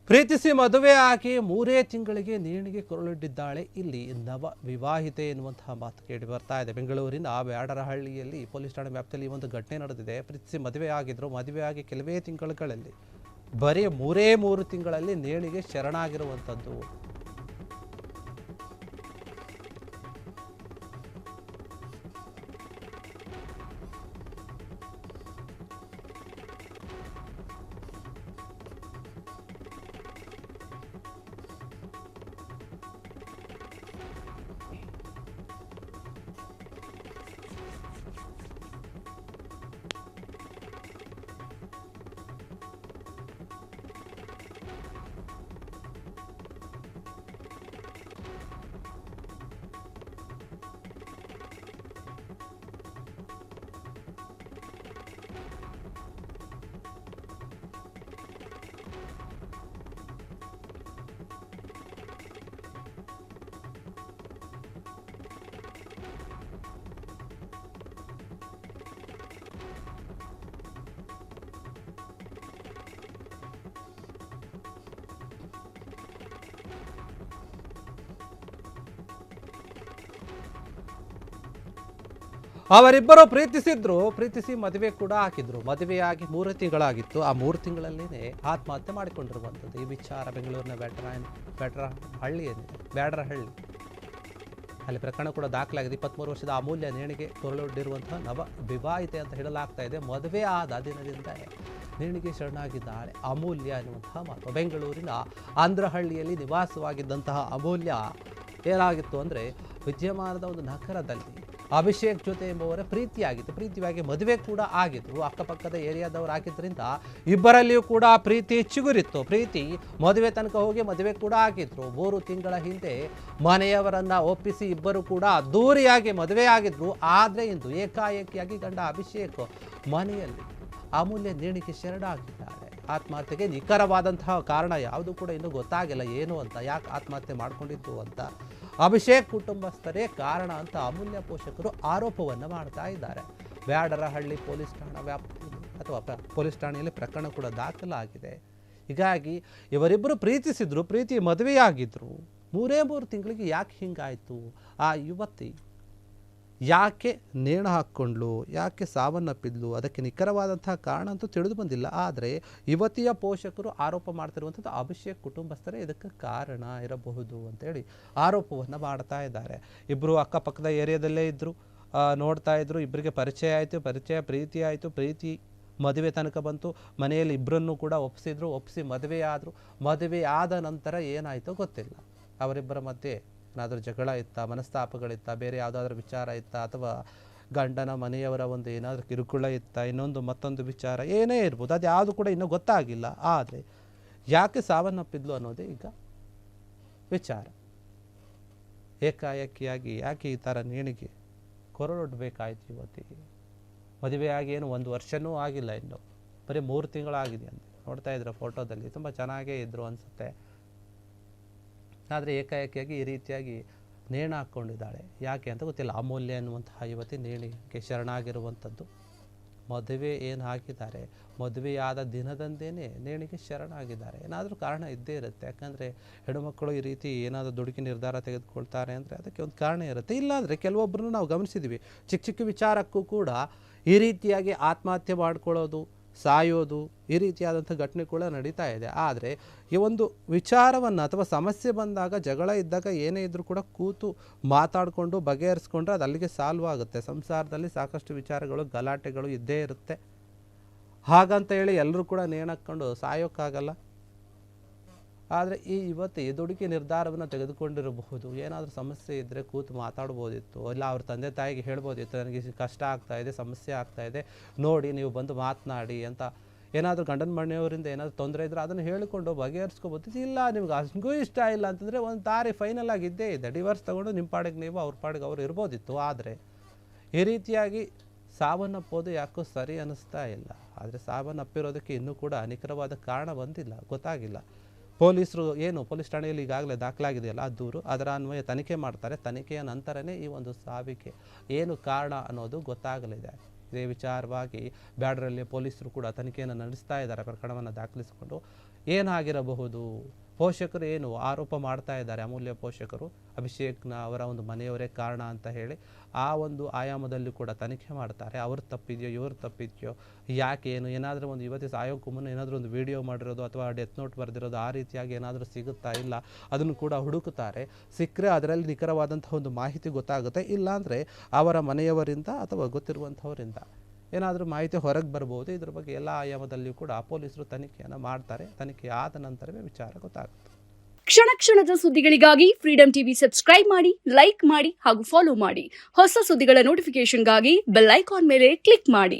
ಪ್ರೀತಿಸಿ ಮದುವೆ ಆಗಿ 3 ತಿಂಗಳಿಗೆ ನೇಣಿಗೆ ಕೊರಳಿಟ್ಟಿದ್ದಾಳೆ ಇಲ್ಲಿ ನವ ವಿವಾಹಿತೆ ಎನ್ನುವಂತಹ ಮಾತು ಕೇಳಿ ಬರ್ತಾ ಇದೆ. ಬೆಂಗಳೂರಿನ ಬ್ಯಾಡರಹಳ್ಳಿಯಲ್ಲಿ ಪೊಲೀಸ್ ಠಾಣೆ ವ್ಯಾಪ್ತಿಯಲ್ಲಿ ಒಂದು ಘಟನೆ ನಡೆದಿದೆ. ಪ್ರೀತಿಸಿ ಮದುವೆ ಆಗಿದ್ರು, ಮದುವೆ ಆಗಿ ಕೆಲವೇ ತಿಂಗಳಲ್ಲಿ ಬರೀ 3 ತಿಂಗಳಲ್ಲಿ ನೇಣಿಗೆ ಶರಣಾಗಿರುವಂಥದ್ದು. ಅವರಿಬ್ಬರು ಪ್ರೀತಿಸಿ ಮದುವೆ ಕೂಡ ಹಾಕಿದ್ರು. ಮದುವೆಯಾಗಿ 3 ತಿಂಗಳಾಗಿತ್ತು. ಆ 3 ತಿಂಗಳಲ್ಲೇ ಆತ್ಮಹತ್ಯೆ ಮಾಡಿಕೊಂಡಿರುವಂಥದ್ದು. ಈ ವಿಚಾರ ಬೆಂಗಳೂರಿನ ಬ್ಯಾಡರಹಳ್ಳಿ ಅಲ್ಲಿ ಪ್ರಕರಣ ಕೂಡ ದಾಖಲಾಗಿದೆ. 23 ವರ್ಷದ ಅಮೂಲ್ಯ ನೇಣಿಗೆ ಕೊರಳೊಡ್ಡಿರುವಂತಹ ನವ ವಿವಾಹಿತೆ ಅಂತ ಹೇಳಲಾಗ್ತಾ ಇದೆ. ಮದುವೆ ಆದ ದಿನದಿಂದ ನೇಣಿಗೆ ಶರಣಾಗಿದ್ದಾಳೆ ಅಮೂಲ್ಯ ಎನ್ನುವಂತಹ ಮಾತು. ಬೆಂಗಳೂರಿನ ಆಂಧ್ರಹಳ್ಳಿಯಲ್ಲಿ ನಿವಾಸವಾಗಿದ್ದಂತಹ ಅಮೂಲ್ಯ ಏನಾಗಿತ್ತು ಅಂದರೆ, ವಿದ್ಯಮಾನದ ಒಂದು ನಗರದಲ್ಲಿ ಅಭಿಷೇಕ್ ಜೊತೆ ಎಂಬುವರ ಪ್ರೀತಿಯಾಗಿ ಮದುವೆ ಕೂಡ ಆಗಿದ್ರು. ಅಕ್ಕಪಕ್ಕದ ಏರಿಯಾದವರು ಆಗಿದ್ದರಿಂದ ಇಬ್ಬರಲ್ಲಿಯೂ ಕೂಡ ಪ್ರೀತಿ ಚಿಗುರಿತ್ತು. ಪ್ರೀತಿ ಮದುವೆ ತನಕ ಹೋಗಿ ಮದುವೆ ಕೂಡ ಆಗಿದ್ರು. 3 ತಿಂಗಳ ಹಿಂದೆ ಮನೆಯವರನ್ನ ಒಪ್ಪಿಸಿ ಇಬ್ಬರು ಕೂಡ ದೂರಿಯಾಗಿ ಮದುವೆ ಆಗಿದ್ರು. ಆದರೆ ಇಂದು ಏಕಾಏಕಿಯಾಗಿ ಗಂಡ ಅಭಿಷೇಕ್ ಮನೆಯಲ್ಲಿ ಅಮೂಲ್ಯ ನೇಣಿಗೆ ಶರಣಾಗಿದ್ದಾರೆ. ಆತ್ಮಹತ್ಯೆಗೆ ನಿಖರವಾದಂತಹ ಕಾರಣ ಯಾವುದು ಕೂಡ ಇನ್ನೂ ಗೊತ್ತಾಗಿಲ್ಲ, ಏನು ಅಂತ, ಯಾಕೆ ಆತ್ಮಹತ್ಯೆ ಮಾಡಿಕೊಂಡಿದ್ದು ಅಂತ. ಅಭಿಷೇಕ್ ಕುಟುಂಬಸ್ಥರೇ ಕಾರಣ ಅಂತ ಅಮೂಲ್ಯ ಪೋಷಕರು ಆರೋಪವನ್ನು ಮಾಡ್ತಾ ಇದ್ದಾರೆ. ಬ್ಯಾಡರಹಳ್ಳಿ ಪೊಲೀಸ್ ಠಾಣಾ ವ್ಯಾಪ್ತಿಯಲ್ಲಿ ಅಥವಾ ಪೊಲೀಸ್ ಠಾಣೆಯಲ್ಲಿ ಪ್ರಕರಣ ಕೂಡ ದಾಖಲಾಗಿದೆ. ಹೀಗಾಗಿ ಇವರಿಬ್ಬರು ಪ್ರೀತಿ ಮದುವೆಯಾಗಿದ್ರು. 3 ತಿಂಗಳಿಗೆ ಯಾಕೆ ಹಿಂಗಾಯಿತು? ಆ ಯುವತಿ ಯಾಕೆ ನೇಣು ಹಾಕ್ಕೊಂಡ್ಲು, ಯಾಕೆ ಸಾವನ್ನಪ್ಪಿದ್ಲು, ಅದಕ್ಕೆ ನಿಖರವಾದಂತಹ ಕಾರಣ ಅಂತೂ ತಿಳಿದು ಬಂದಿಲ್ಲ. ಆದರೆ ಯುವತಿಯ ಪೋಷಕರು ಆರೋಪ ಮಾಡ್ತಿರುವಂಥದ್ದು ಅಭಿಷೇಕ್ ಕುಟುಂಬಸ್ಥರೇ ಇದಕ್ಕೆ ಕಾರಣ ಇರಬಹುದು ಅಂತೇಳಿ ಆರೋಪವನ್ನು ಮಾಡ್ತಾ ಇದ್ದಾರೆ. ಇಬ್ಬರು ಅಕ್ಕಪಕ್ಕದ ಏರಿಯಾದಲ್ಲೇ ಇದ್ದರು, ನೋಡ್ತಾ ಇದ್ರು. ಇಬ್ಬರಿಗೆ ಪರಿಚಯ ಆಯಿತು, ಪ್ರೀತಿ ಆಯಿತು. ಪ್ರೀತಿ ಮದುವೆ ತನಕ ಬಂತು. ಮನೆಯಲ್ಲಿ ಇಬ್ಬರನ್ನು ಕೂಡ ಒಪ್ಪಿಸಿ ಮದುವೆ ಆದರು. ಮದುವೆ ಆದ ನಂತರ ಏನಾಯಿತೋ ಗೊತ್ತಿಲ್ಲ. ಅವರಿಬ್ಬರ ಮಧ್ಯೆ ಏನಾದರೂ ಜಗಳ ಇತ್ತಾ, ಮನಸ್ತಾಪಗಳಿತ್ತಾ, ಬೇರೆ ಯಾವುದಾದ್ರೂ ವಿಚಾರ ಇತ್ತಾ, ಅಥವಾ ಗಂಡನ ಮನೆಯವರ ಒಂದು ಏನಾದರೂ ಕಿರುಕುಳ ಇತ್ತಾ, ಮತ್ತೊಂದು ವಿಚಾರ ಏನೇ ಇರ್ಬೋದು, ಅದು ಯಾವುದು ಕೂಡ ಇನ್ನೂ ಗೊತ್ತಾಗಿಲ್ಲ. ಆದರೆ ಯಾಕೆ ಸಾವನ್ನಪ್ಪಿದ್ಲು ಅನ್ನೋದೇ ಈಗ ವಿಚಾರ. ಏಕಾಏಕಿಯಾಗಿ ಯಾಕೆ ಈ ಥರ ನೇಣಿಗೆ ಕೊರಳೊಡ್ಬೇಕಾಯ್ತು ಯುವತಿಗೆ? ಮದುವೆಯಾಗಿ ಏನು 1 ವರ್ಷನೂ ಆಗಿಲ್ಲ, ಇನ್ನು ಬರೀ 3 ತಿಂಗಳಾಗಿದೆ ಅಂತ ನೋಡ್ತಾ ಇದ್ರು ಫೋಟೋದಲ್ಲಿ. ತುಂಬ ಚೆನ್ನಾಗೇ ಇದ್ರು ಅನಿಸುತ್ತೆ. ಆದರೆ ಏಕಾಏಕಿಯಾಗಿ ಈ ರೀತಿಯಾಗಿ ನೇಣು ಹಾಕ್ಕೊಂಡಿದ್ದಾಳೆ. ಯಾಕೆ ಅಂತ ಗೊತ್ತಿಲ್ಲ. ಅಮೂಲ್ಯ ಎನ್ನುವಂತಹ ಯುವತಿ ನೇಣಿಗೆ ಶರಣಾಗಿರುವಂಥದ್ದು. ಮದುವೆ ಏನು ಹಾಕಿದ್ದಾರೆ, ಮದುವೆಯಾದ ದಿನದಂದೇನೆ ನೇಣಿಗೆ ಶರಣಾಗಿದ್ದಾರೆ. ಏನಾದರೂ ಕಾರಣ ಇದ್ದೇ ಇರುತ್ತೆ. ಯಾಕಂದರೆ ಹೆಣ್ಣುಮಕ್ಕಳು ಈ ರೀತಿ ಏನಾದರೂ ದುಡುಕಿ ನಿರ್ಧಾರ ತೆಗೆದುಕೊಳ್ತಾರೆ ಅಂದರೆ ಅದಕ್ಕೆ ಒಂದು ಕಾರಣ ಇರುತ್ತೆ. ಇಲ್ಲಾಂದರೆ ಕೆಲವೊಬ್ಬರನ್ನು ನಾವು ಗಮನಿಸಿದ್ದೀವಿ, ಚಿಕ್ಕ ವಿಚಾರಕ್ಕೂ ಕೂಡ ಈ ರೀತಿಯಾಗಿ ಆತ್ಮಹತ್ಯೆ ಮಾಡ್ಕೊಳ್ಳೋದು, ಸಾಯೋದು, ಈ ರೀತಿಯಾದಂಥ ಘಟನೆ ಕೂಡ ನಡೀತಾ ಇದೆ. ಆದರೆ ಈ ಒಂದು ವಿಚಾರವನ್ನು ಅಥವಾ ಸಮಸ್ಯೆ ಬಂದಾಗ, ಜಗಳ ಇದ್ದಾಗ ಏನೇ ಇದ್ರೂ ಕೂಡ ಕೂತು ಮಾತಾಡಿಕೊಂಡು ಬಗೆಹರಿಸ್ಕೊಂಡ್ರೆ ಅದು ಅಲ್ಲಿಗೆ ಸಾಲ್ವ್ ಆಗುತ್ತೆ. ಸಂಸಾರದಲ್ಲಿ ಸಾಕಷ್ಟು ವಿಚಾರಗಳು, ಗಲಾಟೆಗಳು ಇದ್ದೇ ಇರುತ್ತೆ. ಹಾಗಂತ ಹೇಳಿ ಎಲ್ಲರೂ ಕೂಡ ನೇಣಾಕ್ಕೊಂಡು ಸಾಯೋಕ್ಕಾಗಲ್ಲ. ಆದರೆ ಈ ಯುವತಿ ದುಡುಕಿ ನಿರ್ಧಾರವನ್ನು ತೆಗೆದುಕೊಂಡಿರಬಹುದು. ಏನಾದರೂ ಸಮಸ್ಯೆ ಇದ್ದರೆ ಕೂತು ಮಾತಾಡ್ಬೋದಿತ್ತು, ಇಲ್ಲ ಅವ್ರ ತಂದೆ ತಾಯಿಗೆ ಹೇಳ್ಬೋದಿತ್ತು, ನನಗೆ ಕಷ್ಟ ಆಗ್ತಾಯಿದೆ, ಸಮಸ್ಯೆ ಆಗ್ತಾಯಿದೆ, ನೋಡಿ ನೀವು ಬಂದು ಮಾತನಾಡಿ ಅಂತ. ಏನಾದರೂ ಗಂಡನ ಮನೆಯವರಿಂದ ಏನಾದರೂ ತೊಂದರೆ ಇದ್ದರೆ ಅದನ್ನು ಹೇಳಿಕೊಂಡು ಬಗೆಹರಿಸ್ಕೋಬೋದಿತ್ತು. ಇಲ್ಲ ನಿಮ್ಗೆ ಅಷ್ಟಿಗೂ ಇಷ್ಟ ಇಲ್ಲ ಅಂತಂದರೆ ಒಂದು ದಾರಿ ಫೈನಲ್ ಆಗಿದ್ದೇ ಇದೆ. ಡಿವೋರ್ಸ್ ತೊಗೊಂಡು ನಿಮ್ಮ ಪಾಡಿಗೆ ನೀವು, ಅವ್ರ ಪಾಡಿಗೆ ಅವ್ರು ಇರ್ಬೋದಿತ್ತು. ಆದರೆ ಈ ರೀತಿಯಾಗಿ ಸಾವನ್ನಪ್ಪೋದು ಯಾಕೋ ಸರಿ ಅನ್ನಿಸ್ತಾ ಇಲ್ಲ. ಆದರೆ ಸಾವನ್ನಪ್ಪಿರೋದಕ್ಕೆ ಇನ್ನೂ ಕೂಡ ನಿಖರವಾದ ಕಾರಣ ಬಂದಿಲ್ಲ, ಗೊತ್ತಾಗಿಲ್ಲ. ಪೊಲೀಸರು ಪೊಲೀಸ್ ಠಾಣೆಯಲ್ಲಿ ಈಗಾಗಲೇ ದಾಖಲಾಗಿದೆಯಲ್ಲ ಆ ದೂರು, ಅದರ ಅನ್ವಯ ತನಿಖೆ ಮಾಡ್ತಾರೆ. ತನಿಖೆಯ ನಂತರನೇ ಈ ಒಂದು ಸಾವಿಗೆ ಏನು ಕಾರಣ ಅನ್ನೋದು ಗೊತ್ತಾಗಲಿದೆ. ಇದೇ ವಿಚಾರವಾಗಿ ಬ್ಯಾಡರಲ್ಲಿ ಪೊಲೀಸರು ಕೂಡ ತನಿಖೆಯನ್ನು ನಡೆಸ್ತಾ ಇದ್ದಾರೆ ಪ್ರಕರಣವನ್ನು ದಾಖಲಿಸಿಕೊಂಡು. ಏನಾಗಿರಬಹುದು? ಪೋಷಕರು ಏನು ಆರೋಪ ಮಾಡ್ತಾ ಇದ್ದಾರೆ, ಅಮೂಲ್ಯ ಪೋಷಕರು ಅಭಿಷೇಕ್ನ ಅವರ ಒಂದು ಮನೆಯವರೇ ಕಾರಣ ಅಂತ ಹೇಳಿ ಆ ಒಂದು ಆಯಾಮದಲ್ಲಿ ಕೂಡ ತನಿಖೆ ಮಾಡ್ತಾರೆ. ಅವ್ರು ತಪ್ಪಿದೆಯೋ ಇವ್ರು ತಪ್ಪಿದೆಯೋ, ಯಾಕೆ ಏನು, ಏನಾದರೂ ಒಂದು ಯುವತಿ ಸಾಯೋಕ್ಕೂ ಮುನ್ನ ಏನಾದರೂ ಒಂದು ವಿಡಿಯೋ ಮಾಡಿರೋದು ಅಥವಾ ಡೆತ್ ನೋಟ್ ಬರೆದಿರೋದು ಆ ರೀತಿಯಾಗಿ ಏನಾದರೂ ಸಿಗುತ್ತಾ ಇಲ್ಲ ಅದನ್ನು ಕೂಡ ಹುಡುಕುತ್ತಾರೆ. ಸಿಕ್ಕರೆ ಅದರಲ್ಲಿ ನಿಖರವಾದಂತಹ ಒಂದು ಮಾಹಿತಿ ಗೊತ್ತಾಗುತ್ತೆ. ಇಲ್ಲಾಂದರೆ ಅವರ ಮನೆಯವರಿಂದ ಅಥವಾ ಗೊತ್ತಿರುವಂಥವರಿಂದ ಏನಾದರೂ ಮಾಹಿತಿ ಹೊರಗೆ ಬರ್ಬೋದು. ಇದ್ರ ಬಗ್ಗೆ ಎಲ್ಲ ಆಯಾಮದಲ್ಲಿಯೂ ಕೂಡ ಪೊಲೀಸರು ತನಿಖೆಯನ್ನು ಮಾಡ್ತಾರೆ. ತನಿಖೆ ಆದ ನಂತರವೇ ವಿಚಾರ ಗೊತ್ತಾಗುತ್ತೆ. ಕ್ಷಣ ಕ್ಷಣದ ಸುದ್ದಿಗಳಿಗಾಗಿ ಫ್ರೀಡಂ ಟಿವಿ ಸಬ್ಸ್ಕ್ರೈಬ್ ಮಾಡಿ, ಲೈಕ್ ಮಾಡಿ ಹಾಗೂ ಫಾಲೋ ಮಾಡಿ. ಹೊಸ ಸುದ್ದಿಗಳ ನೋಟಿಫಿಕೇಶನ್ಗಾಗಿ ಬೆಲ್ ಐಕಾನ್ ಮೇಲೆ ಕ್ಲಿಕ್ ಮಾಡಿ.